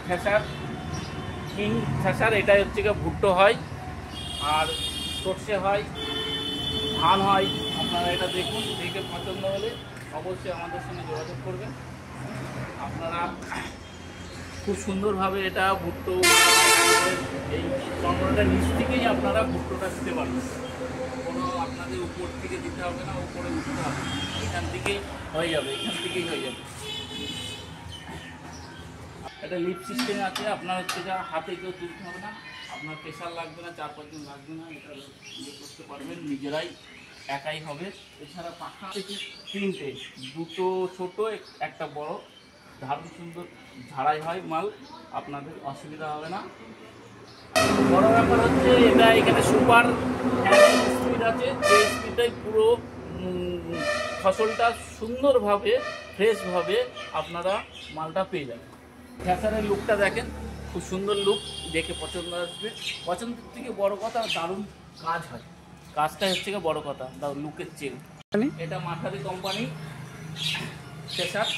Thresher, king thresher. এটা হচ্ছে গিয়ে ভুট্টো হয়, আর সর্ষে হয়, ধান হয়। আপনারা এটা দেখুন, দেখে পছন্দ হলে অবশ্যই আমাদের সঙ্গে যোগাযোগ করবেন। আপনারা খুব সুন্দরভাবে এটা ভুট্টো এই চন্দ্রটার নিচ থেকেই আপনারা ভুট্টোটা দিতে পারবেন। কোনো আপনাদের উপর থেকে দিতে হবে না, উপরে উঠতে হবে, এখান থেকেই হয়ে যাবে, এখান থেকেই হয়ে যাবে। একটা লিফট সিস্টেম আছে, আপনার হচ্ছে যা হাতে কেউ তুলতে হবে না, আপনার প্রেশার লাগবে না, 4-5 জন লাগবে না, এটা ইয়ে করতে পারবেন নিজেরাই, একাই হবে। এছাড়া পাখা তিনটে, দুটো ছোট, একটা বড়, দারুণ সুন্দর ঝাড়াই হয় মাল, আপনাদের অসুবিধা হবে না। বড় ব্যাপার হচ্ছে এটা এখানে সুপার স্পিড আছে, যে স্পিডটাই পুরো ফসলটা সুন্দরভাবে ফ্রেশভাবে আপনারা মালটা পেয়ে যাবেন। ফ্যাশনের লুকটা দেখেন, খুব সুন্দর লুক, দেখে পছন্দ আসবে। পছন্দের থেকে বড় কথা দারুণ কাজ হয়, কাজটাই হচ্ছে গিয়ে বড় কথা, লুকের চেন। এটা মাঠারি কোম্পানি ফ্যাশন।